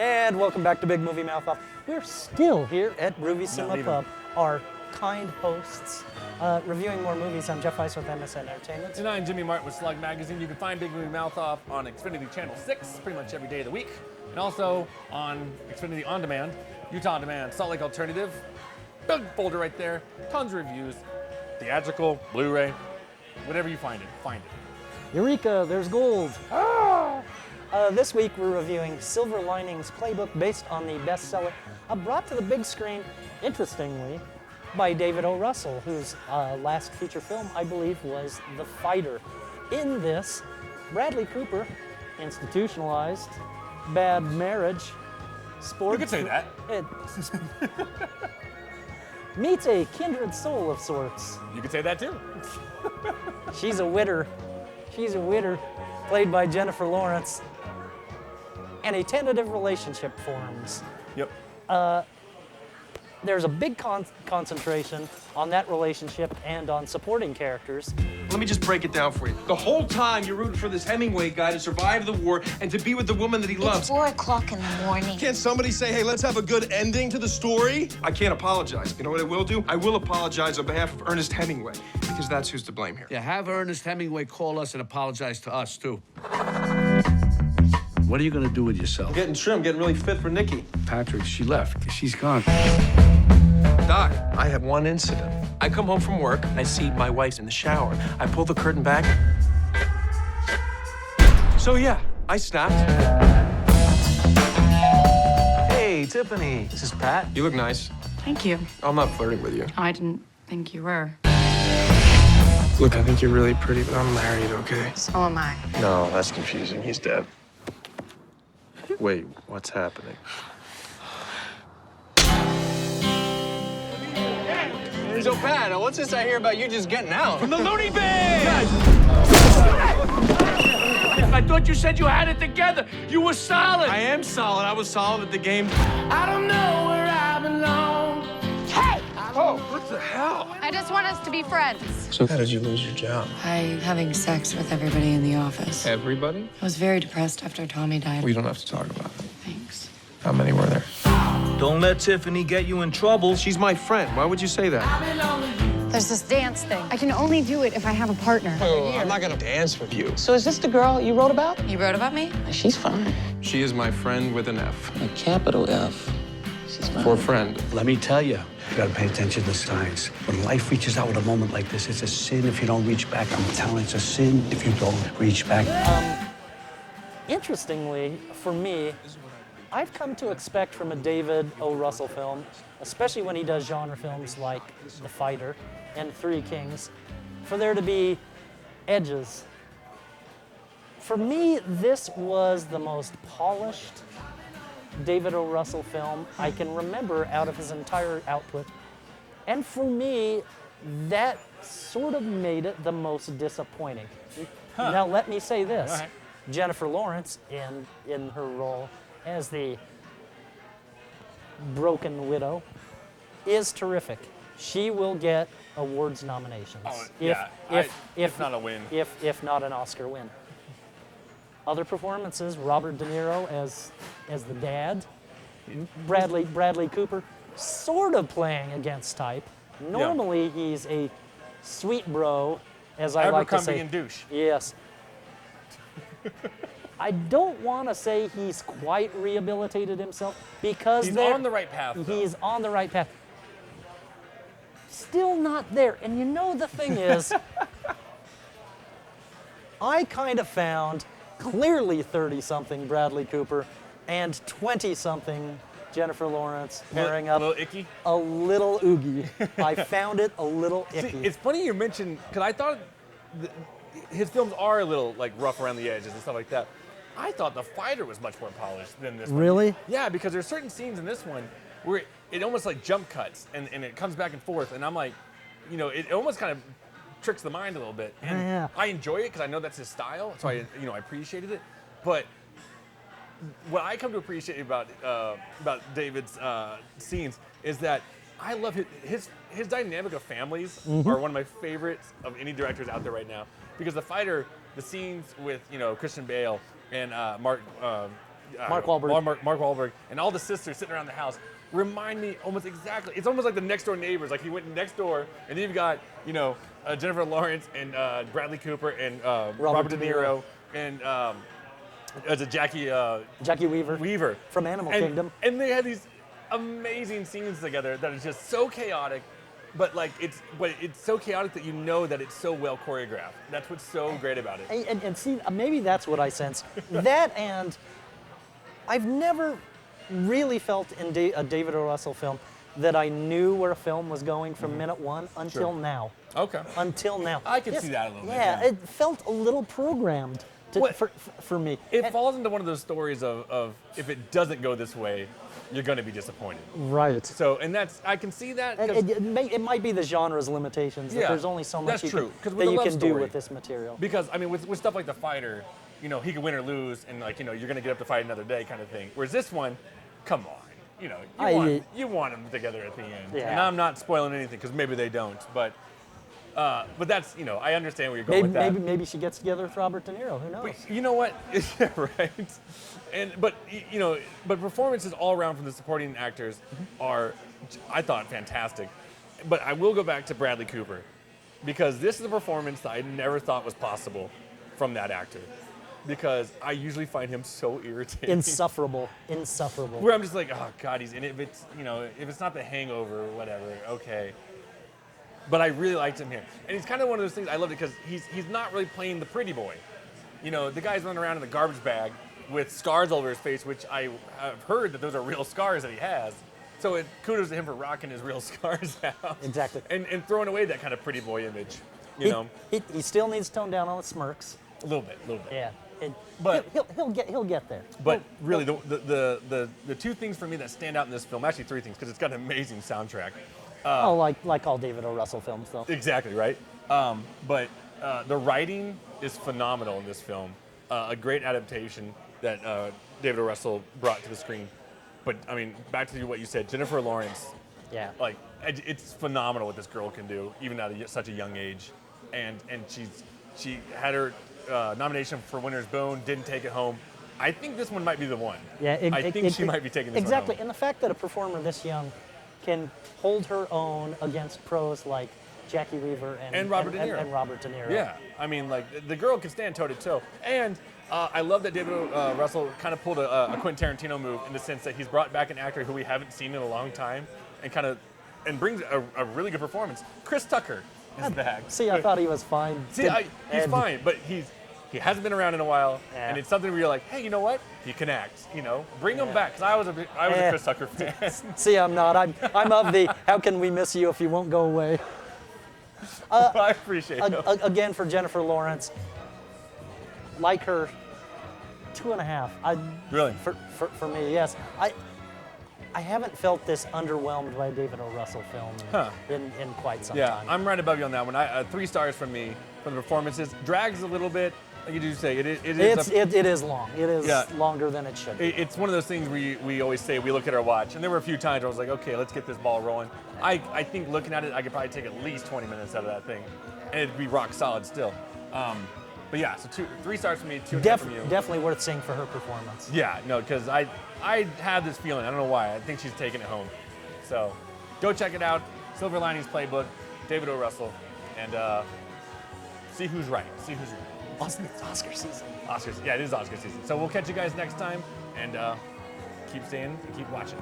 And welcome back to Big Movie Mouth Off. We're still here at Groovy Cinema Pub, our kind hosts, reviewing more movies. I'm Jeff Weiss with MSN Entertainment. And I'm Jimmy Martin with Slug Magazine. You can find Big Movie Mouth Off on Xfinity Channel 6 pretty much every day of the week. And also on Xfinity On Demand, Utah On Demand, Salt Lake Alternative. Big folder right there. Tons of reviews. Theatrical, Blu-ray, whatever you find it, find it. Eureka, there's gold. This week we're reviewing Silver Linings Playbook based on the bestseller, brought to the big screen, interestingly, by David O. Russell, whose last feature film, I believe, was The Fighter. In this, Bradley Cooper, institutionalized, bad marriage, sports... You could say that. Meets a kindred soul of sorts. You could say that too. She's a widder. She's a widder, played by Jennifer Lawrence. And a tentative relationship forms. Yep. There's a big concentration on that relationship and on supporting characters. Let me just break it down for you. The whole time you're rooting for this Hemingway guy to survive the war and to be with the woman that he loves. It's 4 o'clock in the morning. Can't somebody say, hey, let's have a good ending to the story? I can't apologize. You know what I will do? I will apologize on behalf of Ernest Hemingway, because that's who's to blame here. Yeah, have Ernest Hemingway call us and apologize to us, too. What are you gonna do with yourself? I'm getting trim, getting really fit for Nikki. Patrick, she left. She's gone. Doc, I have one incident. I come home from work, I see my wife's in the shower. I pull the curtain back. So yeah, I snapped. Hey, Tiffany. This is Pat. You look nice. Thank you. I'm not flirting with you. I didn't think you were. Look, I think you're really pretty, but I'm married, okay? So am I. No, that's confusing. He's dead. Wait, what's happening? So, Pat, what's this I hear about you just getting out? From the loony bin! I thought you said you had it together. You were solid. I am solid. I was solid at the game. I don't know where I belong. Hey! Oh, what the hell? I just want us to be friends. So how did you lose your job? By having sex with everybody in the office. Everybody? I was very depressed after Tommy died. We don't have to talk about it. Thanks. How many were there? Don't let Tiffany get you in trouble. She's my friend. Why would you say that? There's this dance thing. I can only do it if I have a partner. Oh, I'm not gonna dance with you. So is this the girl you wrote about? You wrote about me? She's fine. She is my friend with an F. A capital F. She's fine. For friend. Let me tell you, you gotta pay attention to the signs. When life reaches out with a moment like this, it's a sin if you don't reach back. I'm telling you, it's a sin if you don't reach back. Interestingly, for me, I've come to expect from a David O. Russell film, especially when he does genre films like The Fighter and Three Kings, for there to be edges. For me, this was the most polished David O. Russell film I can remember out of his entire output. And for me, that sort of made it the most disappointing. Now, let me say this. All right. Jennifer Lawrence, in her role as the broken widow, is terrific. She will get awards nominations. Oh, yeah. If not a win. If not an Oscar win. Other performances, Robert De Niro as the dad, Bradley Cooper, sort of playing against type. Normally he's a sweet bro, as I like to say. Abercrombie and douche. Yes. I don't want to say he's quite rehabilitated himself because He's on the right path, though. He's on the right path. Still not there. And you know the thing is, I kind of found clearly 30-something Bradley Cooper and 20-something Jennifer Lawrence pairing up A little icky? a little oogie. I found it a little icky. See, it's funny you mentioned, because I thought his films are a little like rough around the edges and stuff like that. I thought The Fighter was much more polished than this one. Really? Yeah, because there's certain scenes in this one where it almost like jump cuts and it comes back and forth, and I'm like, you know, it almost kind of tricks the mind a little bit. And Yeah. I enjoy it because I know that's his style, so I appreciated it. But what I come to appreciate about David's scenes is that I love his dynamic of families are one of my favorites of any directors out there right now. Because The Fighter, the scenes with Christian Bale and Mark Wahlberg. Mark Wahlberg, and all the sisters sitting around the house remind me almost exactly. It's almost like the next door neighbors. Like he went next door, and then you've got Jennifer Lawrence and Bradley Cooper and Robert De Niro and as a Jackie Weaver from Animal Kingdom, and they had these amazing scenes together that is just so chaotic. But it's so chaotic that you know that it's so well choreographed. That's what's so great about it. and see, maybe that's what I sense. That, and I've never really felt in a David O. Russell film that I knew where a film was going from minute one until now. Okay. Until now. I can see that a little bit. Yeah, it felt a little programmed for me. It falls into one of those stories of if it doesn't go this way, you're going to be disappointed. Right. So, and I can see that. It might be the genre's limitations. That there's only so much that's true. that you can do with this material. Because, I mean, with stuff like The Fighter, he could win or lose, and you're going to get up to fight another day kind of thing. Whereas this one, come on. You want them together at the end. Yeah. And I'm not spoiling anything because maybe they don't. But that's, I understand where you're going with that. Maybe she gets together with Robert De Niro. Who knows? But you know what? Yeah, right. But performances all around from the supporting actors are, I thought, fantastic. But I will go back to Bradley Cooper because this is a performance that I never thought was possible from that actor. Because I usually find him so irritating. Insufferable. Where I'm just like, oh God, he's in it. If it's, if it's not The Hangover or whatever, okay. But I really liked him here, and he's kind of one of those things. I love it because he's not really playing the pretty boy. The guy's running around in the garbage bag with scars all over his face, which I have heard that those are real scars that he has. So kudos to him for rocking his real scars out. Exactly. And throwing away that kind of pretty boy image. He still needs to tone down on the smirks. A little bit. Yeah. But he'll get there. But really, the two things for me that stand out in this film, actually three things, because it's got an amazing soundtrack. Like all David O. Russell films, though. Exactly, right? But the writing is phenomenal in this film. A great adaptation that David O. Russell brought to the screen. But, I mean, back to what you said, Jennifer Lawrence. Yeah. It's phenomenal what this girl can do, even at such a young age. And she had her nomination for Winter's Bone, didn't take it home. I think this one might be the one. Yeah, I think she might be taking this exactly. one home. And the fact that a performer this young can hold her own against pros like Jackie Weaver and Robert De Niro. And Robert De Niro. Yeah, I mean, the girl can stand toe to toe. And I love that David Russell kind of pulled a Quentin Tarantino move in the sense that he's brought back an actor who we haven't seen in a long time and brings a really good performance. Chris Tucker is back. See, I thought he was fine. He's fine, but he hasn't been around in a while, Yeah. and it's something where you're like, hey, you know what? He can act. Bring him back. Because I was a Chris Tucker fan. See, I'm not. I'm of the how can we miss you if you won't go away. I appreciate it. Again, for Jennifer Lawrence, like her, 2.5. Really? For me, yes. I haven't felt this underwhelmed by a David O. Russell film in quite some time. I'm right above you on that one. 3 stars from me for the performances. Drags a little bit. Like you do say, it is long. It is longer than it should be. It's one of those things we always say, we look at our watch, and there were a few times where I was like, okay, let's get this ball rolling. I think looking at it, I could probably take at least 20 minutes out of that thing, and it'd be rock solid still. But yeah, so 3 stars from me, 2.5 from you. Definitely worth seeing for her performance. Yeah, no, because I had this feeling. I don't know why. I think she's taking it home. So go check it out. Silver Linings Playbook, David O. Russell, and see who's right. See who's right. It's Oscar season. Oscars. Yeah, it is Oscar season. So we'll catch you guys next time, and keep staying and keep watching.